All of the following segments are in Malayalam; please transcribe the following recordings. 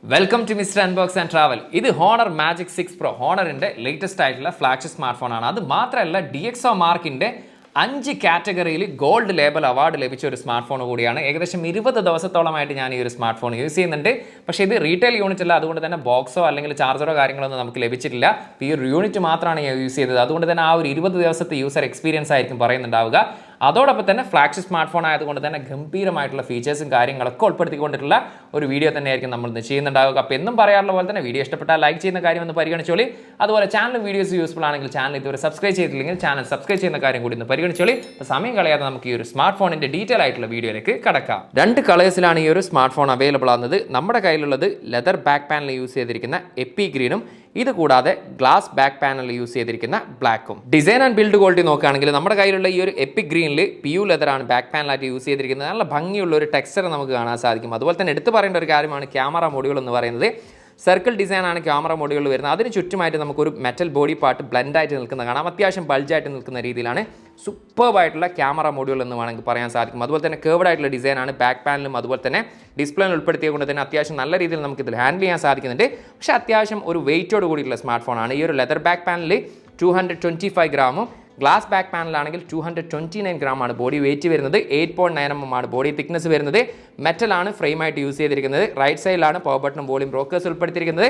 Welcome to MrUnbox and Travel. This is Honor Magic 6 Pro. Honor is the latest flagship smartphone. That's why DxO Mark in 5 കാറ്റഗറിയിൽ ഗോൾഡ് ലേബൽ അവാർഡ് ലഭിച്ച ഒരു സ്മാർട്ട് ഫോൺ കൂടിയാണ്. ഏകദേശം 20 ദിവസത്തോളമായിട്ട് ഞാൻ ഈ ഒരു സ്മാർട്ട് ഫോൺ യൂസ് ചെയ്യുന്നുണ്ട്. പക്ഷേ ഇത് റീറ്റെയിൽ യൂണിറ്റ് അല്ല, അതുകൊണ്ട് തന്നെ ബോക്സോ അല്ലെങ്കിൽ ചാർജറോ കാര്യങ്ങളൊന്നും നമുക്ക് ലഭിച്ചിട്ടില്ല. ഈ ഒരു യൂണിറ്റ് മാത്രമാണ് ഞാൻ യൂസ് ചെയ്തത്. അതുകൊണ്ട് തന്നെ ആ ഒരു 20 ദിവസത്തെ യൂസർ എക്സ്പീരിയൻസ് ആയിരിക്കും പറയുന്നുണ്ടാവുക. അതോടൊപ്പം തന്നെ ഫ്ലാഗ്ഷിപ്പ് സ്മാർട്ട് ഫോൺ ആയതുകൊണ്ട് തന്നെ ഗംഭീരമായിട്ടുള്ള ഫീച്ചേഴ്സും കാര്യങ്ങളൊക്കെ ഉൾപ്പെടുത്തിക്കൊണ്ടിട്ടുള്ള ഒരു വീഡിയോ തന്നെയായിരിക്കും നമ്മൾ ഇന്ന് ചെയ്യുന്നുണ്ടാവുക. അപ്പോൾ എന്നും പറയാറുള്ള പോലെ തന്നെ വീഡിയോ ഇഷ്ടപ്പെട്ടാൽ ലൈക്ക് ചെയ്യുന്ന കാര്യം ഒന്ന് പരിഗണിച്ചോളി. അതുപോലെ ചാനൽ വീഡിയോസ് യൂസ്ഫുൾ ആണെങ്കിൽ ചാനൽ ഇതുവരെ സബ്സ്ക്രൈബ് ചെയ്തില്ലെങ്കിൽ ചാനൽ സബ്സ്ക്രൈബ് ചെയ്യുന്ന കാര്യം കൂടി ഒന്ന് പരിഗണിച്ചോളി. അപ്പോൾ സമയം കളയാതെ നമുക്ക് ഈ ഒരു സ്മാർട്ട് ഫോണിന്റെ ഡീറ്റെയിൽ ആയിട്ടുള്ള വീഡിയോയിലേക്ക് കടക്കാം. 2 കളേഴ്സിലാണ് ഈ ഒരു സ്മാർട്ട് ഫോൺ അവൈലബിൾ ആകുന്നത്. നമ്മുടെ കയ്യിലുള്ളത് ലെതർ ബാക്ക് പാനൽ യൂസ് ചെയ്തിരിക്കുന്ന എപ്പി ഗ്രീനും ഇത് കൂടാതെ ഗ്ലാസ് ബാക്ക് പാനൽ യൂസ് ചെയ്തിരിക്കുന്ന ബ്ലാക്കും. ഡിസൈൻ ആൻഡ് ബിൽഡ് ക്വാളിറ്റി നോക്കുകയാണെങ്കിൽ നമ്മുടെ കയ്യിലുള്ള ഈ ഒരു എപ്പിക് ഗ്രീനിൽ PU ലെതറാണ് ബാക്ക് പാനലായിട്ട് യൂസ് ചെയ്തിരിക്കുന്നത്. നല്ല ഭംഗിയുള്ള ഒരു ടെക്സ്ചർ നമുക്ക് കാണാൻ സാധിക്കും. അതുപോലെ തന്നെ എടുത്തു പറയേണ്ട ഒരു കാര്യമാണ് ക്യാമറ മൊഡ്യൂൾ എന്ന് പറയുന്നത്. സർക്കിൾ ഡിസൈനാണ് ക്യാമറ മൊഡ്യൂൾ വരുന്നത്. അതിന് ചുറ്റുമായിട്ട് നമുക്കൊരു മെറ്റൽ ബോഡി പാർട്ട് ബ്ലെൻഡായിട്ട് നിൽക്കുന്ന കാണാം. അത്യാവശ്യം ബൾജായിട്ട് നിൽക്കുന്ന രീതിയിലാണ് സൂപ്പർബായിട്ടുള്ള ക്യാമറ മൊഡ്യൂൾ എന്ന് വേണമെങ്കിൽ പറയാൻ സാധിക്കും. അതുപോലെ തന്നെ കേർവ്ഡ് ആയിട്ടുള്ള ഡിസൈനാണ് ബാക്ക് പാനലും അതുപോലെ തന്നെ ഡിസ്പ്ലേയിൽ ഉൾപ്പെടുത്തിയത് കൊണ്ട് തന്നെ അത്യാവശ്യം നല്ല രീതിയിൽ നമുക്കിതിൽ ഹാൻഡിൽ ചെയ്യാൻ സാധിക്കുന്നുണ്ട്. പക്ഷേ അത്യാവശ്യം ഒരു വെയിറ്റോട് കൂടിയിട്ടുള്ള സ്മാർട്ട് ഫോണാണ്. ഈ ഒരു ലെതർ ബാക്ക് പാനലിൽ 225 ഗ്രാമും ഗ്ലാസ് ബാക്ക് പാനലാണെങ്കിൽ 229 ഗ്രാമാണ് ബോഡി വെയിറ്റ് വരുന്നത്. 8.9 mm ആണ് ബോഡി തിക്നെസ് വരുന്നത്. മെറ്റലാണ് ഫ്രെയിമായിട്ട് യൂസ് ചെയ്തിരിക്കുന്നത്. റൈറ്റ് സൈഡിലാണ് പവർ ബട്ടണും വോളിയം ബ്രോക്കേഴ്സ് ഉൾപ്പെടുത്തിയിരിക്കുന്നത്.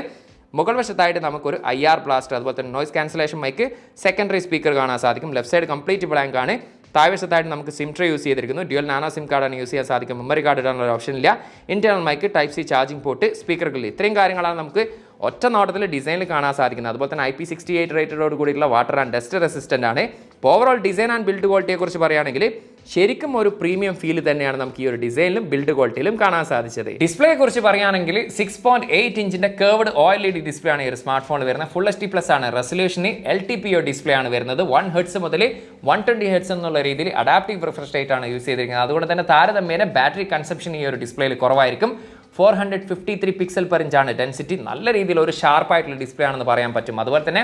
മുകൾ വശത്തായിട്ട് നമുക്കൊരു IR ബ്ലാസ്റ്റർ അതുപോലെ തന്നെ noise cancellation mic secondary speaker കാണാൻ സാധിക്കും. ലെഫ്റ്റ് സൈഡ് കംപ്ലീറ്റ് ബ്ലാങ്ക് ആണ്. താഴ്വശത്തായിട്ട് നമുക്ക് സിം ട്രേ യൂസ് ചെയ്തിരിക്കുന്നു. ഡ്യുവൽ നാനോ സിം കാർഡാണ് യൂസ് ചെയ്യാൻ സാധിക്കും. മെമ്മറി കാർഡ് ഇടാനുള്ള ഒരു ഓപ്ഷൻ ഇല്ല. Internal mic, type C charging port, speaker grill, ഇത്രയും കാര്യങ്ങളാണ് നമുക്ക് ഒറ്റ നോട്ടത്തിൽ ഡിസൈനിൽ കാണാൻ സാധിക്കുന്നത്. അതുപോലെ തന്നെ IP68 റേറ്റഡോട് കൂടിയുള്ള വാട്ടർ ആൻഡ് ഡസ്റ്റ് റെസിസ്റ്റൻ്റ് ആണ്. ഓവറോൾ ഡിസൈൻ ആൻഡ് ബിൽഡ് ക്വാളിറ്റിയെക്കുറിച്ച് പറയുകയാണെങ്കിൽ ശരിക്കും ഒരു പ്രീമിയം ഫീൽ തന്നെയാണ് നമുക്ക് ഈ ഒരു ഡിസൈനിലും ബിൽഡ് ക്വാളിറ്റിയിലും കാണാൻ സാധിച്ചത്. ഡിസ്പ്ലേയെ കുറിച്ച് പറയുകയാണെങ്കിൽ 6.8 ഇഞ്ചിന്റെ കേർവ്ഡ് OLED ഡിസ്പ്ലേ ആണ് ഈ ഒരു സ്മാർട്ട് ഫോൺ വരുന്നത്. ഫുൾ HD+ ആണ്. റെസൊല്യൂഷന് LTPO ഡിസ്പ്ലേ ആണ് വരുന്നത്. 1 Hz മുതൽ 120 Hz എന്നുള്ള രീതിയിൽ അഡാപ്റ്റീവ് റിഫ്രഷ് റേറ്റ് ആണ് യൂസ് ചെയ്തിരിക്കുന്നത്. അതുകൊണ്ട് തന്നെ താരതമ്യേന ബാറ്ററി കൺസപ്ഷൻ ഈ ഒരു ഡിസ്പ്ലേയിൽ കുറവായിരിക്കും. 453 പിക്സൽ പെർ ഇഞ്ചാണ് ഡെൻസിറ്റി. നല്ല രീതിയിൽ ഒരു ഷാർപ്പായിട്ടുള്ള ഡിസ്പ്ലേ ആണെന്ന് പറയാൻ പറ്റും. അതുപോലെ തന്നെ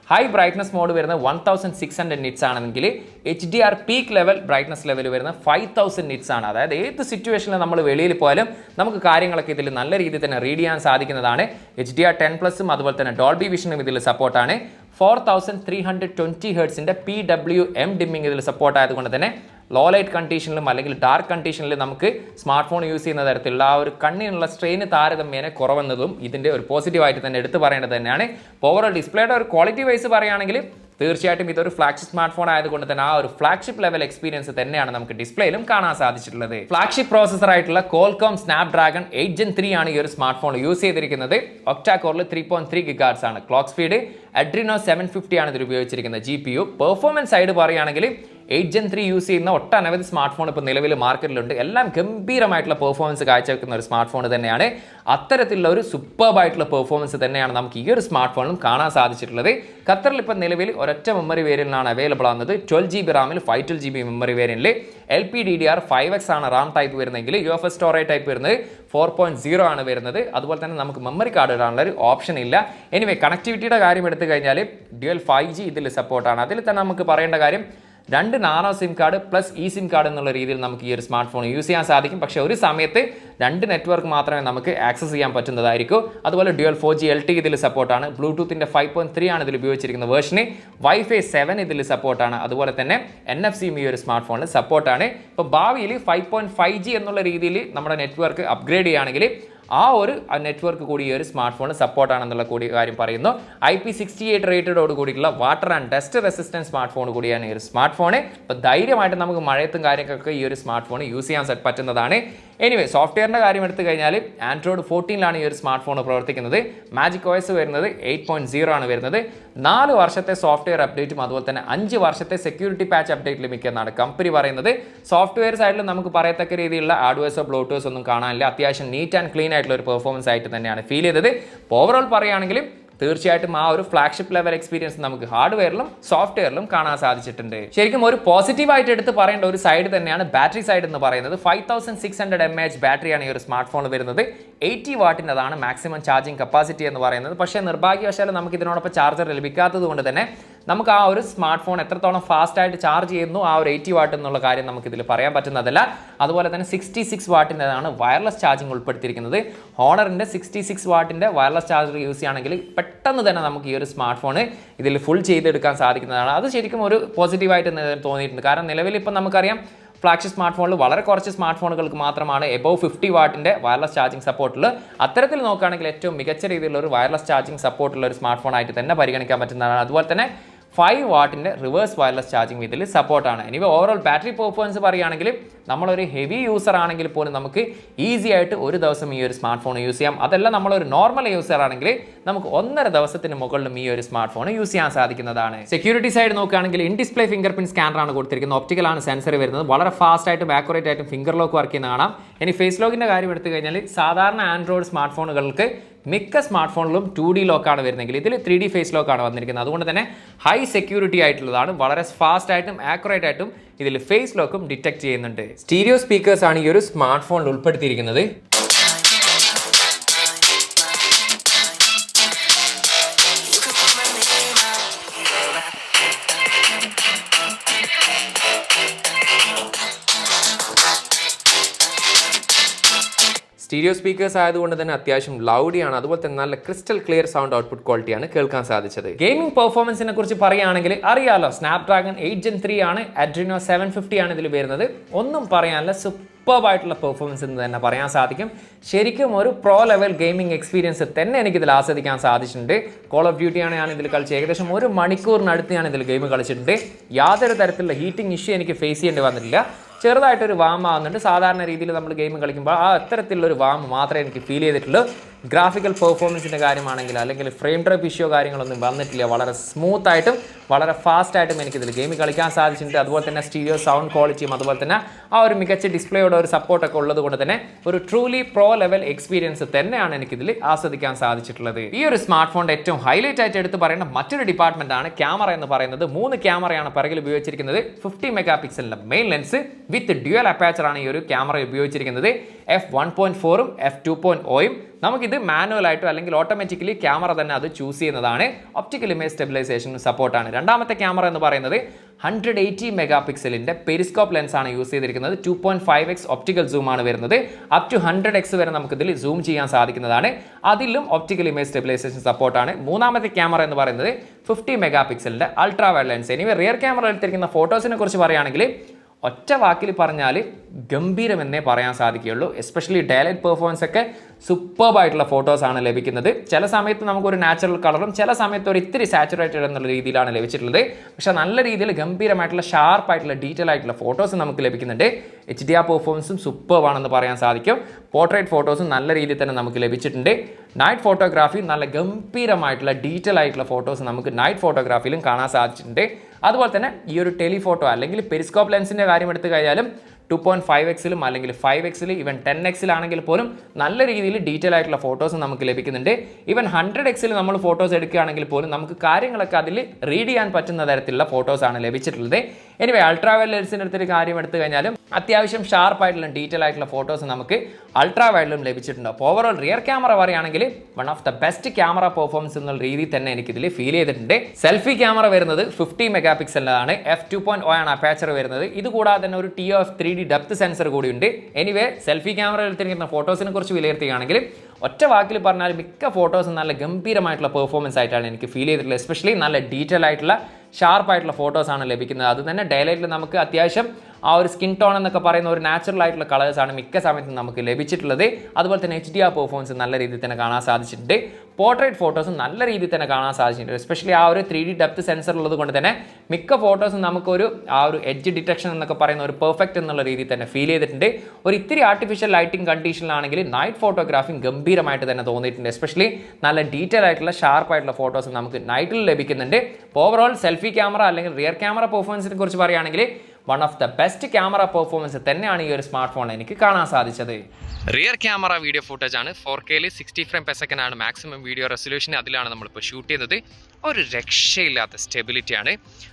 ഹൈ ബ്രൈറ്റ്നസ് മോഡ് വരുന്നത് 1600 നിറ്റ്സ് ആണെങ്കിൽ HDR peak level brightness level വരുന്നത് 5000 നിറ്റ്സ് ആണ്. അതായത് ഏത് സിറ്റുവേഷനിൽ നമ്മൾ വെളിയിൽ പോയാലും നമുക്ക് കാര്യങ്ങളൊക്കെ ഇതിൽ നല്ല രീതിയിൽ തന്നെ റീഡ് ചെയ്യാൻ സാധിക്കുന്നതാണ്. HDR10+ഉം അതുപോലെ തന്നെ ഡോൾബി വിഷനും ഇതിൽ സപ്പോർട്ടാണ്. 4320 ഹെർട്സിൻ്റെ PWM ഡിമ്മിങ് ഇതിൽ സപ്പോർട്ട് ആയതുകൊണ്ട് തന്നെ ലോ ലൈറ്റ് കണ്ടീഷനിലും അല്ലെങ്കിൽ ഡാർക്ക് കണ്ടീഷനിലും നമുക്ക് സ്മാർട്ട് ഫോൺ യൂസ് ചെയ്യുന്ന തരത്തിലുള്ള ആ ഒരു കണ്ണിനുള്ള സ്ട്രെയിന് താരതമ്യേന കുറവെന്നതും ഇതിൻ്റെ ഒരു പോസിറ്റീവായിട്ട് തന്നെ എടുത്തു പറയേണ്ടത് തന്നെയാണ്. ഓവറോൾ ഡിസ്പ്ലേയുടെ ഒരു ക്വാളിറ്റി വൈസ് പറയുകയാണെങ്കിൽ തീർച്ചയായിട്ടും ഇതൊരു ഫ്ലാഗ്ഷിപ്പ് സ്മാർട്ട് ഫോൺ ആയതുകൊണ്ട് തന്നെ ആ ഒരു ഫ്ലാഗ്ഷിപ്പ് ലെവൽ എക്സ്പീരിയൻസ് തന്നെയാണ് നമുക്ക് ഡിസ്പ്ലേയിലും കാണാൻ സാധിച്ചിട്ടുള്ളത്. ഫ്ലാഗ്ഷിപ്പ് പ്രോസസർ ആയിട്ടുള്ള Qualcomm Snapdragon 8 Gen 3 ആണ് ഈ ഒരു സ്മാർട്ട് ഫോൺ യൂസ് ചെയ്തിരിക്കുന്നത്. ഒക്ടാ കോറിൽ 3.3 GHz ആണ് ക്ലോക്ക് സ്പീഡ്. Adreno 750 ആണ് ഇതിൽ ഉപയോഗിച്ചിരിക്കുന്നത് GPU. പെർഫോമൻസ് സൈഡ് പറയുകയാണെങ്കിൽ 8 Gen 3 യൂസ് ചെയ്യുന്ന ഒട്ടനവധി സ്മാർട്ട് ഫോൺ ഇപ്പോൾ നിലവിൽ മാർക്കറ്റിലുണ്ട്. എല്ലാം ഗംഭീരമായിട്ടുള്ള പെർഫോമൻസ് കാഴ്ചവെക്കുന്ന ഒരു സ്മാർട്ട് ഫോൺ തന്നെയാണ്. അത്തരത്തിലുള്ള ഒരു സൂപ്പർബായിട്ടുള്ള പെർഫോമൻസ് തന്നെയാണ് നമുക്ക് ഈ ഒരു സ്മാർട്ട് ഫോണിലും കാണാൻ സാധിച്ചിട്ടുള്ളത്. ഖത്തറിൽ ഇപ്പോൾ നിലവിൽ ഒരൊറ്റ മെമ്മറി വേരിയന്റിലാണ് അവൈലബിൾ ആകുന്നത്. 12GB റാമിൽ 512GB മെമ്മറി വേരിയന്റിൽ LPDDR5X ആണ് റാം ടൈപ്പ് വരുന്നതെങ്കിൽ UFS സ്റ്റോറേജ് ടൈപ്പ് വരുന്നത് 4.0 ആണ് വരുന്നത്. അതുപോലെ തന്നെ നമുക്ക് മെമ്മറി കാർഡ് ഇടാനുള്ള ഒരു ഓപ്ഷൻ ഇല്ല. എനിവേ കണക്ടിവിറ്റിയുടെ കാര്യം എടുത്തു കഴിഞ്ഞാൽ ഡ്യുവൽ 5G ഇതിൽ സപ്പോർട്ടാണ്. അതിൽ തന്നെ നമുക്ക് പറയേണ്ട കാര്യം 2 നാനോ സിം കാർഡ് പ്ലസ് ഈ സിം കാർഡ് എന്നുള്ള രീതിയിൽ നമുക്ക് ഈ ഒരു സ്മാർട്ട് ഫോൺ യൂസ് ചെയ്യാൻ സാധിക്കും. പക്ഷേ ഒരു സമയത്ത് 2 നെറ്റ്വർക്ക് മാത്രമേ നമുക്ക് ആക്സസ് ചെയ്യാൻ പറ്റുന്നതായിരിക്കും. അതുപോലെ ഡ്യുവൽ 4G LTE ഇതിൽ സപ്പോർട്ടാണ്. ബ്ലൂടൂത്തിൻ്റെ 5.3 ആണ് ഇതിൽ ഉപയോഗിച്ചിരിക്കുന്ന വേർഷന്. Wi-Fi 7 ഇതിൽ സപ്പോർട്ടാണ്. അതുപോലെ തന്നെ NFC ഈ ഒരു സ്മാർട്ട് ഫോണിൽ സപ്പോർട്ടാണ്. ഇപ്പോൾ ഭാവിയിൽ 5.5G എന്നുള്ള രീതിയിൽ നമ്മുടെ നെറ്റ്വർക്ക് അപ്ഗ്രേഡ് ചെയ്യുകയാണെങ്കിൽ ആ ഒരു നെറ്റ്വർക്ക് കൂടി ഈ ഒരു സ്മാർട്ട് ഫോൺ സപ്പോർട്ടാണെന്നുള്ള കൂടി കാര്യം പറയുന്നു. IP68 റേറ്റഡോട് കൂടിയിട്ടുള്ള water and dust resistance smart phone കൂടിയാണ് ഈ ഒരു സ്മാർട്ട് ഫോൺ. അപ്പോൾ ധൈര്യമായിട്ട് നമുക്ക് മഴയത്തും കാര്യങ്ങൾക്കൊക്കെ ഈ ഒരു സ്മാർട്ട് ഫോൺ യൂസ് ചെയ്യാൻ പറ്റുന്നതാണ്. എനിവേ സോഫ്റ്റ്വെയറിൻ്റെ കാര്യം എടുത്തു കഴിഞ്ഞാൽ Android 14 ഈ ഒരു സ്മാർട്ട് ഫോൺ പ്രവർത്തിക്കുന്നത്. മാജിക് OS വരുന്നത് 8.0 ആണ് വരുന്നത്. 4 വർഷത്തെ സോഫ്റ്റ്വെയർ അപ്ഡേറ്റും അതുപോലെ തന്നെ 5 വർഷത്തെ സെക്യൂരിറ്റി പാച്ച് അപ്ഡേറ്റ് ലഭിക്കുന്നതാണ് കമ്പനി പറയുന്നത്. സോഫ്റ്റ്വെയർ സൈഡിൽ നമുക്ക് പറയത്തക്ക രീതിയിലുള്ള ഹാർഡ്വെയർസോ ബ്ലോട്ട്വെയർസോ ഒന്നും കാണാനില്ല. അത്യാവശ്യം നീറ്റ് ആൻഡ് ക്ലീൻ ആയിട്ടുള്ള ഒരു പെർഫോമൻസ് ആയിട്ട് തന്നെയാണ് ഫീൽ ചെയ്തത്. ഓവറോൾ പറയുകയാണെങ്കിൽ തീർച്ചയായിട്ടും ആ ഒരു ഫ്ലാഗ്ഷിപ്പ് ലെവൽ എക്സ്പീരിയൻസ് നമുക്ക് ഹാർഡ്വെയറിലും സോഫ്റ്റ്വെയറിലും കാണാൻ സാധിച്ചിട്ടുണ്ട്. ശരിക്കും ഒരു പോസിറ്റീവായിട്ട് എടുത്ത് പറയേണ്ട ഒരു സൈഡ് തന്നെയാണ് ബാറ്ററി സൈഡ് എന്ന് പറയുന്നത്. 5600 mAh ബാറ്ററിയാണ് ഈ ഒരു സ്മാർട്ട് ഫോൺ വരുന്നത്. 80 വാട്ടിൻ്റെതാണ് മാക്സിമം ചാർജിങ് കപ്പാസിറ്റി എന്ന് പറയുന്നത്. പക്ഷേ നിർഭാഗ്യവശാൽ നമുക്ക് ഇതിനോടൊപ്പം ചാർജർ ലഭിക്കാത്തത് കൊണ്ട് തന്നെ നമുക്ക് ആ ഒരു സ്മാർട്ട് ഫോൺ എത്രത്തോളം ഫാസ്റ്റായിട്ട് ചാർജ് ചെയ്യുന്നു ആ ഒരു 80 വാട്ട് എന്നുള്ള കാര്യം നമുക്കിതിൽ പറയാൻ പറ്റുന്നതല്ല. അതുപോലെ തന്നെ 66 വാട്ടിൻ്റെതാണ് വയർലെസ് ചാർജിങ് ഉൾപ്പെടുത്തിയിരിക്കുന്നത്. ഹോണറിൻ്റെ 66 വാട്ടിൻ്റെ വയർലെസ് ചാർജർ യൂസ് ചെയ്യുകയാണെങ്കിൽ പെട്ടെന്ന് തന്നെ നമുക്ക് ഈ ഒരു സ്മാർട്ട് ഫോൺ ഇതിൽ ഫുൾ ചെയ്തെടുക്കാൻ സാധിക്കുന്നതാണ്. അത് ശരിക്കും ഒരു പോസിറ്റീവായിട്ട് തോന്നിയിട്ടുണ്ട്. കാരണം നിലവിൽ ഇപ്പം നമുക്കറിയാം ഫ്ലാഗ്ഷിപ്പ് സ്മാർട്ട് ഫോണിൽ വളരെ കുറച്ച് സ്മാർട്ട് ഫോണുകൾക്ക് മാത്രമാണ് എബോവ് 50 വാട്ടിൻ്റെ വയർലെസ് ചാർജിങ് സപ്പോർട്ടുള്ള. അത്തരത്തിൽ നോക്കുകയാണെങ്കിൽ ഏറ്റവും മികച്ച രീതിയിലുള്ള ഒരു വയർലെസ് ചാർജിങ് സപ്പോർട്ടുള്ള ഒരു സ്മാർട്ട് ഫോൺ ആയിട്ട് തന്നെ പരിഗണിക്കാൻ പറ്റുന്നതാണ്. അതുപോലെ തന്നെ 5 വാട്ടിൻ്റെ റിവേഴ്സ് വയർലെസ് ചാർജിങ് ഇതിൽ സപ്പോർട്ടാണ്. ഇനി ഓവറോൾ ബാറ്ററി പെർഫോമൻസ് പറയുകയാണെങ്കിൽ നമ്മളൊരു ഹെവി യൂസർ ആണെങ്കിൽ പോലും നമുക്ക് ഈസി ആയിട്ട് ഒരു ദിവസം ഈ ഒരു സ്മാർട്ട് ഫോൺ യൂസ് ചെയ്യാം. അതല്ല നമ്മളൊരു നോർമൽ യൂസർ ആണെങ്കിൽ നമുക്ക് 1.5 ദിവസത്തിന് മുകളിലും ഈ ഒരു സ്മാർട്ട് ഫോൺ യൂസ് ചെയ്യാൻ സാധിക്കുന്നതാണ്. സെക്യൂരിറ്റി സൈഡ് നോക്കുകയാണെങ്കിൽ ഇൻ ഡിസ്പ്ലേ ഫിംഗർ പ്രിന്റ് സ്കാനറാണ് കൊടുത്തിരിക്കുന്നത്. ഒപ്റ്റിക്കലാണ് സെൻസർ വരുന്നത്. വളരെ ഫാസ്റ്റ് ആയിട്ടും ആക്യുറേറ്റ് ആയിട്ടും ഫിംഗർ ലോക്ക് വർക്ക് ചെയ്യുന്ന കാണാം. ഇനി ഫേസ് ലോക്കിൻ്റെ കാര്യം എടുത്തു കഴിഞ്ഞാൽ സാധാരണ ആൻഡ്രോയിഡ് സ്മാർട്ട് ഫോണുകൾക്ക് മിക്ക സ്മാർട്ട് ഫോണിലും 2D ലോക്കാണ് വരുന്നതെങ്കിൽ ഇതിൽ 3D ഫേസ് ലോക്കാണ് വന്നിരിക്കുന്നത്. അതുകൊണ്ട് തന്നെ ഹൈ സെക്യൂരിറ്റി ആയിട്ടുള്ളതാണ്. വളരെ ഫാസ്റ്റ് ആയിട്ടും ആക്യുറേറ്റ് ആയിട്ടും ഇതിൽ ഫേസ് ലോക്കും ഡിറ്റക്ട് ചെയ്യുന്നുണ്ട്. സ്റ്റീരിയോ സ്പീക്കേഴ്സ് ആണ് ഈ ഒരു സ്മാർട്ട് ഫോണിൽ ഉൾപ്പെടുത്തിയിരിക്കുന്നത്. സ്റ്റീരിയോ സ്പീക്കേഴ്സ് ആയതുകൊണ്ട് തന്നെ അത്യാവശ്യം ലൗഡിയാണ്. അതുപോലെ തന്നെ നല്ല ക്രിസ്റ്റൽ ക്ലിയർ സൗണ്ട് ഔട്ട്പുട്ട് ക്വാളിറ്റിയാണ് കേൾക്കാൻ സാധിച്ചത്. ഗെയിമിംഗ് പെർഫോമൻസിനെ കുറിച്ച് പറയുകയാണെങ്കിൽ അറിയാലോ, സ്നാപ്ഡ്രാഗൺ 8 Gen 3 ആണ്, അഡ്രീനോ 750 ആണ് ഇതിൽ വരുന്നത്. ഒന്നും പറയാനില്ല, സൂപ്പർബായിട്ടുള്ള പെർഫോമൻസ് എന്ന് തന്നെ പറയാൻ സാധിക്കും. ശരിക്കും ഒരു പ്രോ ലെവൽ ഗെയിമിംഗ് എക്സ്പീരിയൻസ് തന്നെ എനിക്കിതിൽ ആസ്വദിക്കാൻ സാധിച്ചിട്ടുണ്ട്. കോൾ ഓഫ് ഡ്യൂട്ടിയാണ് ഞാൻ ഇതിൽ കളിച്ചത്. ഏകദേശം 1 മണിക്കൂറിനടുത്ത് ഞാൻ ഇതിൽ ഗെയിം കളിച്ചിട്ടുണ്ട്. യാതൊരു തരത്തിലുള്ള ഹീറ്റിംഗ് ഇഷ്യൂ എനിക്ക് ഫേസ് ചെയ്യേണ്ടി വന്നിട്ടില്ല. ചെറുതായിട്ടൊരു വാം ആവുന്നുണ്ട്. സാധാരണ രീതിയിൽ നമ്മൾ ഗെയിം കളിക്കുമ്പോൾ ആ അത്തരത്തിലുള്ളൊരു വാം മാത്രമേ എനിക്ക് ഫീൽ ചെയ്തിട്ടുള്ളൂ. ഗ്രാഫിക്കൽ പെർഫോമൻസിൻ്റെ കാര്യമാണെങ്കിൽ അല്ലെങ്കിൽ ഫ്രെയിം ഡ്രോപ്പ് ഇഷ്യൂ കാര്യങ്ങളൊന്നും വന്നിട്ടില്ല. വളരെ സ്മൂത്തായിട്ടും വളരെ ഫാസ്റ്റായിട്ടും എനിക്കിതിൽ ഗെയിം കളിക്കാൻ സാധിച്ചിട്ടുണ്ട്. അതുപോലെ തന്നെ സ്റ്റീരിയോ സൗണ്ട് ക്വാളിറ്റിയും അതുപോലെ തന്നെ ആ ഒരു മികച്ച ഡിസ്പ്ലേയോടെ ഒരു സപ്പോർട്ടൊക്കെ ഉള്ളത് കൊണ്ട് തന്നെ ഒരു ട്രൂലി പ്രോ ലെവൽ എക്സ്പീരിയൻസ് തന്നെയാണ് എനിക്കിതിൽ ആസ്വദിക്കാൻ സാധിച്ചിട്ടുള്ളത്. ഈ ഒരു സ്മാർട്ട് ഫോണിൻ്റെ ഏറ്റവും ഹൈലൈറ്റ് ആയിട്ട് എടുത്ത് പറയേണ്ട മറ്റൊരു ഡിപ്പാർട്ട്മെൻറ്റാണ് ക്യാമറ എന്ന് പറയുന്നത്. 3 ക്യാമറയാണ് പിറകിൽ ഉപയോഗിച്ചിരിക്കുന്നത്. 50 മെഗാ പിക്സലിൻ്റെ മെയിൻ ലെൻസ് വിത്ത് ഡ്യുവൽ അപ്പാച്ചറാണ് ഈ ഒരു ക്യാമറ ഉപയോഗിച്ചിരിക്കുന്നത്. f1.4ഉം f2.0യും നമുക്കിത് മാനുവലായിട്ടോ അല്ലെങ്കിൽ ഓട്ടോമാറ്റിക്കലി ക്യാമറ തന്നെ അത് ചൂസ് ചെയ്യുന്നതാണ്. ഒപ്റ്റിക്കൽ ഇമേജ് സ്റ്റെബിലൈസേഷന് സപ്പോർട്ടാണ്. രണ്ടാമത്തെ ക്യാമറ എന്ന് പറയുന്നത് 180 മെഗാ പിക്സലിൻ്റെ പെരിസ്കോപ്പ് ലെൻസാണ് യൂസ് ചെയ്തിരിക്കുന്നത്. 2.5x ഒപ്റ്റിക്കൽ സൂം ആണ് വരുന്നത്. അപ് ടു 100x വരെ നമുക്കിതിൽ സൂം ചെയ്യാൻ സാധിക്കുന്നതാണ്. അതിലും ഒപ്റ്റിക്കൽ ഇമേജ് സ്റ്റെബിലൈസേഷൻ സപ്പോർട്ടാണ്. മൂന്നാമത്തെ ക്യാമറ എന്ന് പറയുന്നത് 50 മെഗാ പിക്സലിൻ്റെ അൾട്രാ വൈഡ് ലെൻസ്. ഇനി റിയർ ക്യാമറ എടുത്തിരിക്കുന്ന ഫോട്ടോസിനെ കുറിച്ച് പറയുകയാണെങ്കിൽ ഒറ്റ വാക്കിൽ പറഞ്ഞാൽ ഗംഭീരമെന്നേ പറയാൻ സാധിക്കുകയുള്ളൂ. എസ്പെഷ്യലി ഡയലൈറ്റ് പെർഫോമൻസ് ഒക്കെ സൂപ്പർബായിട്ടുള്ള ഫോട്ടോസാണ് ലഭിക്കുന്നത്. ചില സമയത്ത് നമുക്കൊരു നാച്ചുറൽ കളറും ചില സമയത്ത് ഒരു ഇത്തിരി സാച്ചുറേറ്റഡ് എന്നുള്ള രീതിയിലാണ് ലഭിച്ചിട്ടുള്ളത്. പക്ഷേ നല്ല രീതിയിൽ ഗംഭീരമായിട്ടുള്ള ഷാർപ്പായിട്ടുള്ള ഡീറ്റെയിൽ ആയിട്ടുള്ള ഫോട്ടോസ് നമുക്ക് ലഭിക്കുന്നുണ്ട്. HDR പെർഫോമൻസും സൂപ്പർബാണെന്ന് പറയാൻ സാധിക്കും. പോർട്രേറ്റ് ഫോട്ടോസും നല്ല രീതിയിൽ തന്നെ നമുക്ക് ലഭിച്ചിട്ടുണ്ട്. നൈറ്റ് ഫോട്ടോഗ്രാഫി നല്ല ഗംഭീരമായിട്ടുള്ള ഡീറ്റെയിൽ ആയിട്ടുള്ള ഫോട്ടോസ് നമുക്ക് നൈറ്റ് ഫോട്ടോഗ്രാഫിയിലും കാണാൻ സാധിച്ചിട്ടുണ്ട്. അതുപോലെ തന്നെ ഈ ഒരു ടെലിഫോട്ടോ അല്ലെങ്കിൽ പെരിസ്കോപ്പ് ലെൻസിൻ്റെ കാര്യം എടുത്തു കഴിഞ്ഞാലും 2.5xലും അല്ലെങ്കിൽ 5xൽ ഈവൻ 10xലാണെങ്കിൽ പോലും നല്ല രീതിയിൽ ഡീറ്റെയിൽ ആയിട്ടുള്ള ഫോട്ടോസ് നമുക്ക് ലഭിക്കുന്നുണ്ട്. ഈവൻ 100xൽ നമ്മൾ ഫോട്ടോസ് എടുക്കുകയാണെങ്കിൽ പോലും നമുക്ക് കാര്യങ്ങളൊക്കെ അതിൽ റീഡ് ചെയ്യാൻ പറ്റുന്ന തരത്തിലുള്ള ഫോട്ടോസാണ് ലഭിച്ചിട്ടുള്ളത്. എനിവേ അൾട്രാ വൈഡ് ലെൻസിൻ്റെ അടുത്തൊരു കാര്യം എടുത്തു കഴിഞ്ഞാലും അത്യാവശ്യം ഷാർപ്പായിട്ടുള്ള ഡീറ്റെയിൽ ആയിട്ടുള്ള ഫോട്ടോസ് നമുക്ക് അൾട്രാ വൈഡിലും ലഭിച്ചിട്ടുണ്ട്. അപ്പോൾ ഓവറോൾ റിയർ ക്യാമറ പറയുകയാണെങ്കിൽ one of the best camera performance എന്നുള്ള രീതിയിൽ തന്നെ എനിക്കിതിൽ ഫീൽ ചെയ്തിട്ടുണ്ട്. സെൽഫി ക്യാമറ വരുന്നത് 50 മെഗാ പിക്സലിലാണ്. f2.0 ആണ് അപ്പാച്ചർ വരുന്നത്. ഇതുകൂടാതെ തന്നെ ഒരു ToF3D ഡെപ്ത് സെൻസർ കൂടിയുണ്ട്. എനിവേ സെൽഫി ക്യാമറ എടുത്തിരിക്കുന്ന ഫോട്ടോസിനെ കുറിച്ച് വിലയിരുത്തുകയാണെങ്കിൽ ഒറ്റ വാക്കിൽ പറഞ്ഞാൽ മിക്ക ഫോട്ടോസും നല്ല ഗംഭീരമായിട്ടുള്ള പെർഫോമൻസ് ആയിട്ടാണ് എനിക്ക് ഫീൽ ചെയ്തിട്ടുള്ളത്. എസ്പെഷ്യലി നല്ല ഡീറ്റെയിൽ ആയിട്ടുള്ള ഷാർപ്പായിട്ടുള്ള ഫോട്ടോസാണ് ലഭിക്കുന്നത്. അത് തന്നെ ഡയലൈറ്റിൽ നമുക്ക് അത്യാവശ്യം ആ ഒരു സ്കിൻ ടോൺ എന്നൊക്കെ പറയുന്ന ഒരു നാച്ചുറൽ ആയിട്ടുള്ള കളേഴ്സാണ് മിക്ക സമയത്തും നമുക്ക് ലഭിച്ചിട്ടുള്ളത്. അതുപോലെ തന്നെ HDR പെർഫോമൻസ് നല്ല രീതിയിൽ തന്നെ കാണാൻ സാധിച്ചിട്ടുണ്ട്. പോർട്രേറ്റ് ഫോട്ടോസും നല്ല രീതിയിൽ തന്നെ കാണാൻ സാധിച്ചിട്ടുണ്ട്. എസ്പെഷ്യലി ആ ഒരു 3D ഡെപ്ത് സെൻസർ ഉള്ളത് കൊണ്ട് തന്നെ മിക്ക ഫോട്ടോസും നമുക്കൊരു ആ ഒരു എഡ്ജ് ഡിറ്റക്ഷൻ എന്നൊക്കെ പറയുന്ന ഒരു പെർഫെക്റ്റ് എന്നുള്ള രീതിയിൽ തന്നെ ഫീൽ ചെയ്തിട്ടുണ്ട്. ഒരു ഇത്തിരി ആർട്ടിഫിഷ്യൽ ലൈറ്റിംഗ് കണ്ടീഷനിലാണെങ്കിൽ നൈറ്റ് ഫോട്ടോഗ്രാഫിയും ഗംഭീരമായിട്ട് തന്നെ തോന്നിയിട്ടുണ്ട്. എസ്പെഷ്യലി നല്ല ഡീറ്റെയിൽ ആയിട്ടുള്ള ഷാർപ്പായിട്ടുള്ള ഫോട്ടോസ് നമുക്ക് നൈറ്റിൽ ലഭിക്കുന്നുണ്ട്. ഓവറോൾ സെൽഫി ക്യാമറ അല്ലെങ്കിൽ റിയർ ക്യാമറ പെർഫോമൻസിനെ കുറിച്ച് പറയുകയാണെങ്കിൽ one of the best camera performance തന്നെയാണ് ഈ ഒരു സ്മാർട്ട് ഫോൺ എനിക്ക് കാണാൻ സാധിച്ചത്. റിയർ ക്യാമറ വീഡിയോ ഫുട്ടേജാണ് 4Kയിൽ 60 ഫ്രെയിം പെർ സെക്കൻഡ് ആണ് മാക്സിമം വീഡിയോ റെസൊല്യൂഷൻ. അതിലാണ് നമ്മളിപ്പോൾ ഷൂട്ട് ചെയ്യുന്നത്. ഒരു രക്ഷയില്ലാത്ത സ്റ്റെബിലിറ്റിയാണ്.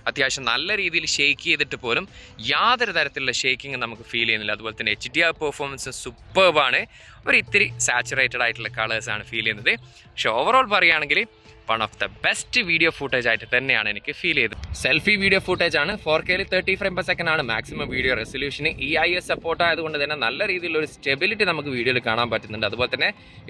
അത്യാവശ്യം നല്ല രീതിയിൽ ഷേക്ക് ചെയ്തിട്ട് പോലും യാതൊരു തരത്തിലുള്ള ഷേക്കിങ് നമുക്ക് ഫീൽ ചെയ്യുന്നില്ല. അതുപോലെ തന്നെ HDR പെർഫോമൻസ് സൂപ്പർബാണ്. ഒരു ഇത്തിരി സാച്ചുറേറ്റഡ് ആയിട്ടുള്ള കളേഴ്സാണ് ഫീൽ ചെയ്യുന്നത്. പക്ഷെ ഓവറോൾ പറയുകയാണെങ്കിൽ one of the best video footage ആയിട്ട് തന്നെയാണ് എനിക്ക് ഫീൽ ചെയ്തത്. സെൽഫി വീഡിയോ ഫുട്ടേജ് ആണ്. 4K 30 ഫ്രെയിം/സെക്കൻഡ് ആണ് maximum video resolution. EIS support ആയതുകൊണ്ട് തന്നെ നല്ല രീതിയിലുള്ള ഒരു സ്റ്റെബിലിറ്റി നമുക്ക് വീഡിയോയിൽ കാണാൻ പറ്റുന്നുണ്ട്. അതുപോലെ തന്നെ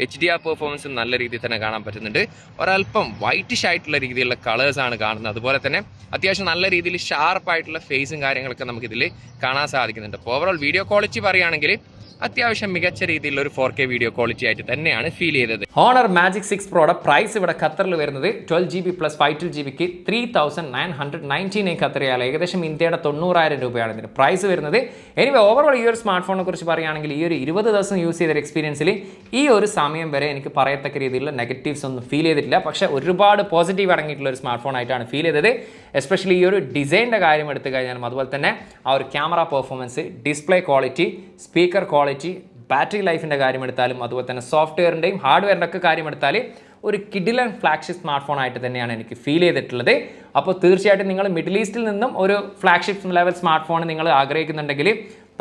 HDR പെർഫോമൻസും നല്ല രീതിയിൽ തന്നെ കാണാൻ പറ്റുന്നുണ്ട്. ഒരല്പം വൈറ്റിഷ് ആയിട്ടുള്ള രീതിയിലുള്ള കളേഴ്സാണ് കാണുന്നത്. അതുപോലെ തന്നെ അത്യാവശ്യം നല്ല രീതിയിൽ ഷാർപ്പായിട്ടുള്ള ഫേസും കാര്യങ്ങളൊക്കെ നമുക്കിതിൽ കാണാൻ സാധിക്കുന്നുണ്ട്. അപ്പോൾ ഓവറോൾ വീഡിയോ ക്വാളിറ്റി പറയുകയാണെങ്കിൽ അത്യാവശ്യം മികച്ച രീതിയിലുള്ള ഒരു 4K വീഡിയോ ക്വാളിറ്റി ആയിട്ട് തന്നെയാണ് ഫീൽ ചെയ്തത്. ഹോണർ മാജിക് 6 പ്രോയുടെ പ്രൈസ് ഇവിടെ ഖത്തറിൽ വരുന്നത് 12GB + 512GBക്ക് 3919 ഖത്തറിയാൽ, ഏകദേശം ഇന്ത്യയുടെ 90,000 രൂപയാണ് ഇതിന് പ്രൈസ് വരുന്നത്. എനിവേ ഓവറോൾ ഈ ഒരു സ്മാർട്ട് ഫോണിനെ കുറിച്ച് പറയുകയാണെങ്കിൽ ഈ ഒരു 20 ദിവസം യൂസ് ചെയ്ത എക്സ്പീരിയൻസിൽ ഈ ഒരു സമയം വരെ എനിക്ക് പറയത്തക്ക രീതിയിലുള്ള നെഗറ്റീവ്സ് ഒന്നും ഫീൽ ചെയ്തിട്ടില്ല. പക്ഷേ ഒരുപാട് പോസിറ്റീവ് അടങ്ങിയിട്ടുള്ള ഒരു സ്മാർട്ട് ഫോൺ ആയിട്ടാണ് ഫീൽ ചെയ്തത്. എസ്പെഷ്യലി ഈ ഒരു ഡിസൈനിൻ്റെ കാര്യം എടുത്തു കഴിഞ്ഞാലും അതുപോലെ തന്നെ ആ ഒരു camera performance, display quality, speaker quality, battery ലൈഫിൻ്റെ കാര്യം എടുത്താലും അതുപോലെ തന്നെ സോഫ്റ്റ്വെയറിൻ്റെയും ഹാർഡ്വെയറിൻ്റെ ഒക്കെ കാര്യം എടുത്താൽ ഒരു കിഡിലൻ ഫ്ലാഗ്ഷിപ്പ് സ്മാർട്ട് ഫോൺ ആയിട്ട് തന്നെയാണ് എനിക്ക് ഫീൽ ചെയ്തിട്ടുള്ളത്. അപ്പോൾ തീർച്ചയായിട്ടും നിങ്ങൾ മിഡിൽ ഈസ്റ്റിൽ നിന്നും ഒരു ഫ്ലാഗ്ഷിപ്പ് ലെവൽ സ്മാർട്ട് ഫോൺ നിങ്ങൾ ആഗ്രഹിക്കുന്നുണ്ടെങ്കിൽ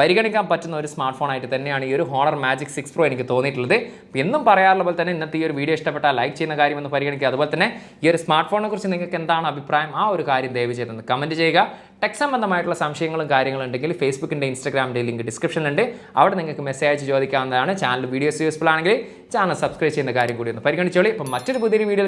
പരിഗണിക്കാൻ പറ്റുന്ന ഒരു സ്മാർട്ട് ഫോൺ ആയിട്ട് തന്നെയാണ് ഈ ഒരു ഹോണർ മാജിക് 6 Pro എനിക്ക് തോന്നിയിട്ടുള്ളത്. എന്നും പറയാറുള്ള പോലെ തന്നെ ഇന്നത്തെ ഈ ഒരു വീഡിയോ ഇഷ്ടപ്പെട്ടാൽ ലൈക്ക് ചെയ്യുന്ന കാര്യം ഒന്ന് പരിഗണിക്കുക. അതുപോലെ തന്നെ ഈ ഒരു സ്മാർട്ട് ഫോണിനെ കുറിച്ച് നിങ്ങൾക്ക് എന്താണ് അഭിപ്രായം, ആ ഒരു കാര്യം ദയവ് ചെയ്തൊന്ന് കമൻറ്റ് ചെയ്യുക. ടെക് സംബന്ധമായിട്ടുള്ള സംശയങ്ങളും കാര്യങ്ങളും ഉണ്ടെങ്കിൽ ഫേസ്ബുക്കിൻ്റെ ഇൻസ്റ്റാഗ്രാമിൻ്റെ ലിങ്ക് ഡിസ്ക്രിപ്ഷനിലുണ്ട്. അവിടെ നിങ്ങൾക്ക് മെസ്സേജ് അയച്ച് ചോദിക്കാവുന്നതാണ്. ചാനൽ വീഡിയോസ് യൂസ്ഫുൾ ആണെങ്കിൽ ചാനൽ സബ്സ്ക്രൈബ് ചെയ്യുന്ന കാര്യം കൂടി ഒന്ന് പരിഗണിച്ചോളി. അപ്പം മറ്റൊരു പുതിയൊരു വീഡിയോ